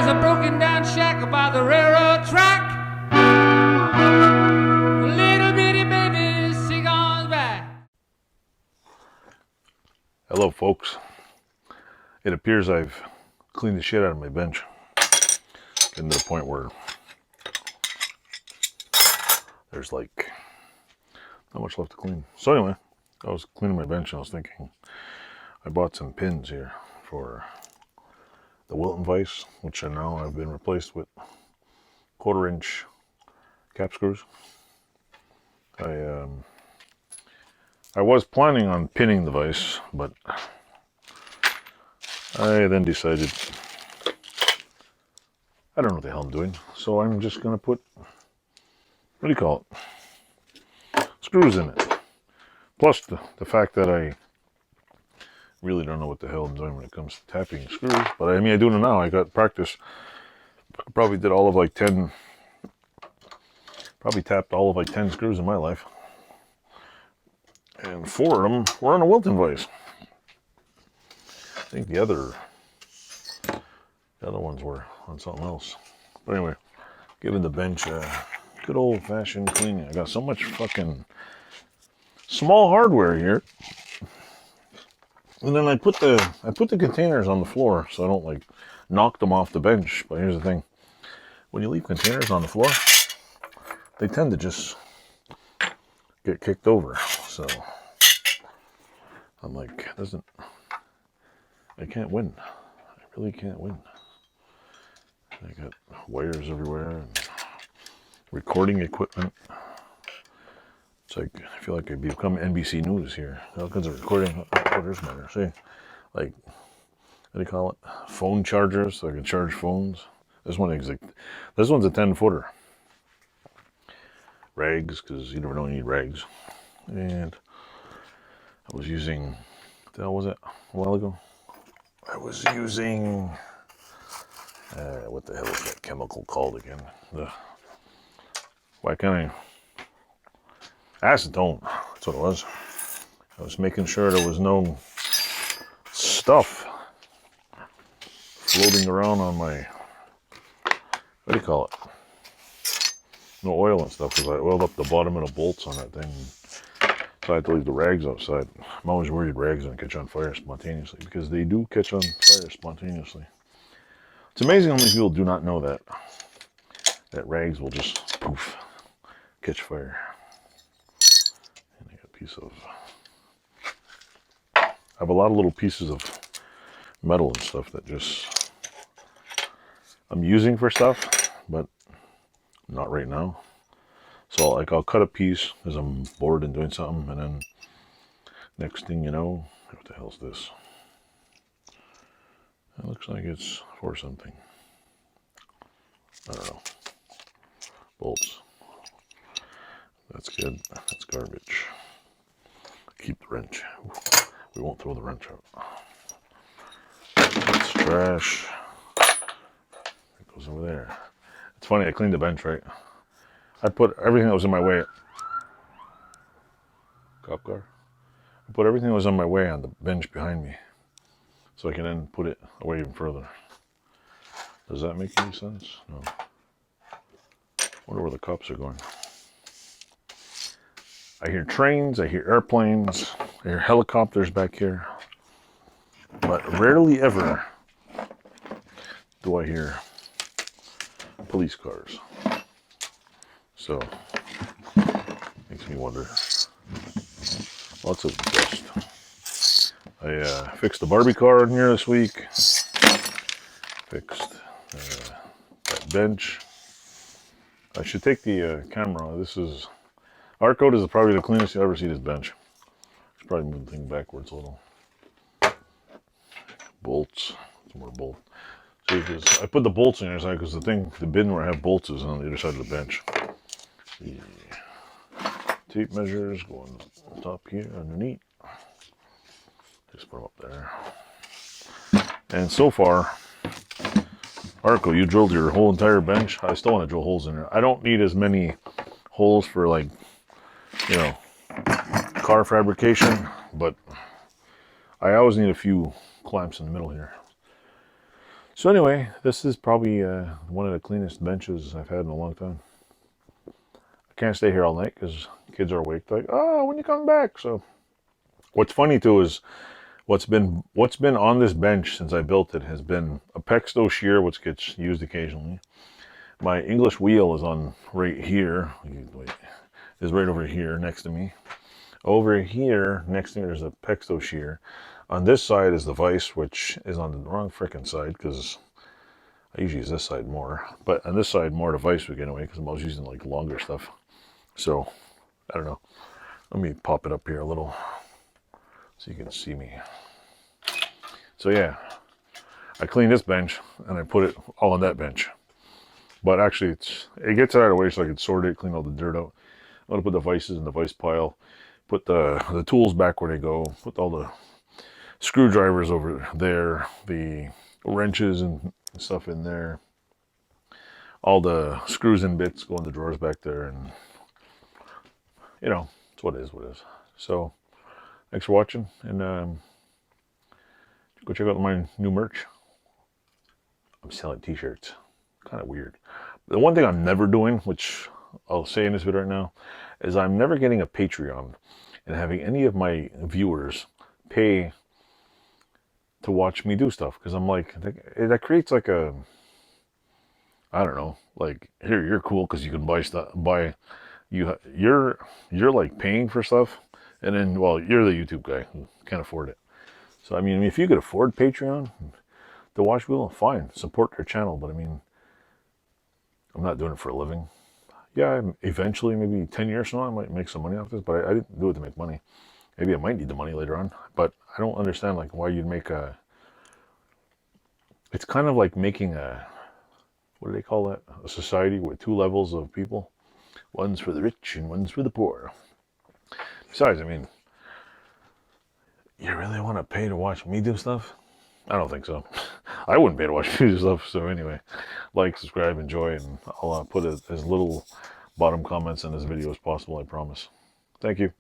There's a broken down shack by the railroad track. A little bitty baby sing on back. Hello folks. It appears I've cleaned the shit out of my bench. Getting to the point where there's like not much left to clean. So anyway, I was cleaning my bench and I was thinking I bought some pins here for the Wilton vise, which I now have been replaced with 1/4 inch cap screws. I was planning on pinning the vise, but I then decided I don't know what the hell I'm doing, so I'm just gonna put, what do you call it, screws in it. Plus the fact that I really don't know what the hell I'm doing when it comes to tapping screws, but I mean I do know now. I got practice. I probably did all of like 10, probably tapped all of like 10 screws in my life, and 4 of them were on a Wilton vise. I think the other ones were on something else. But anyway, giving the bench a good old-fashioned cleaning. I got so much fucking small hardware here. And then I put the containers on the floor so I don't like knock them off the bench. But here's the thing. When you leave containers on the floor, they tend to just get kicked over. So I'm like, I can't win. I really can't win. I got wires everywhere and recording equipment. It's like, I feel like I become NBC News here. All kinds of recording. Oh, there's mine. See? Like, what do you call it? Phone chargers, so I can charge phones. This one's a 10-footer. Rags, because you never know when you need rags. And I was using, what the hell was it? A while ago? I was using, what the hell is that chemical called again? Why can't I? Acetone, that's what it was. I was making sure there was no stuff floating around on my, what do you call it? No oil and stuff, because I oiled up the bottom of the bolts on that thing. So I had to leave the rags outside. I'm always worried rags are going to catch on fire spontaneously, because they do catch on fire spontaneously. It's amazing how many people do not know that rags will just poof, catch fire. And I got a piece of, I have a lot of little pieces of metal and stuff that just, I'm using for stuff, but not right now. So like I'll cut a piece as I'm bored and doing something, and then next thing you know, what the hell's this? It looks like it's for something. I don't know. Bolts. That's good. That's garbage. Keep the wrench. We won't throw the wrench out. That's trash. It goes over there. It's funny, I cleaned the bench, right? I put everything that was in my way. Cop car. I put everything that was on my way on the bench behind me, so I can then put it away even further. Does that make any sense? No. I wonder where the cops are going. I hear trains, I hear airplanes, I hear helicopters back here, but rarely ever do I hear police cars. So, makes me wonder. Lots of dust. I fixed the Barbie car in here this week. Fixed that bench. I should take the camera. This is, Arcode is probably the cleanest you'll ever see this bench. I should probably move the thing backwards a little. Bolts. Some more bolts. See, because I put the bolts on the other side because the bin where I have bolts is on the other side of the bench. The tape measures going on top here underneath. Just put them up there. And so far, Arco, you drilled your whole entire bench. I still want to drill holes in there. I don't need as many holes for, like, you know, car fabrication, but I always need a few clamps in the middle here. So anyway, this is probably one of the cleanest benches I've had in a long time. I can't stay here all night because kids are awake. Like, oh, when you come back? So what's funny too is what's been on this bench since I built it has been a Pexto shear, which gets used occasionally. My English wheel is on right here. Wait, is right over here next to me. Over here next to me there's a Pexto shear. On this side is the vise, which is on the wrong frickin' side because I usually use this side more. But on this side more the vise would get away because I'm always using like longer stuff. So I don't know. Let me pop it up here a little so you can see me. So yeah, I cleaned this bench and I put it all on that bench. But actually it gets it out of the way so I can sort it, clean all the dirt out. I'm gonna put the vices in the vice pile, put the tools back where they go, put all the screwdrivers over there, the wrenches and stuff in there. All the screws and bits go in the drawers back there, and you know, it's what it is, what it is. So thanks for watching, and go check out my new merch. I'm selling t-shirts. Kind of weird. The one thing I'm never doing, which I'll say in this video right now, is I'm never getting a Patreon and having any of my viewers pay to watch me do stuff, because I'm like, that creates like a, I don't know, like, here, you're cool because you can buy stuff, you're like paying for stuff, and then, well, you're the YouTube guy who can't afford it. So I mean, if you could afford Patreon to watch people, fine, support their channel. But I mean, I'm not doing it for a living. Yeah, eventually, maybe 10 years from now, I might make some money off this, but I didn't do it to make money. Maybe I might need the money later on, but I don't understand like why you'd make a, it's kind of like making a, what do they call that? A society with two levels of people. One's for the rich and one's for the poor. Besides, I mean, you really want to pay to watch me do stuff? I don't think so. I wouldn't pay to watch me do stuff. So anyway, like, subscribe, enjoy, and I'll put as little bottom comments in this video as possible, I promise. Thank you.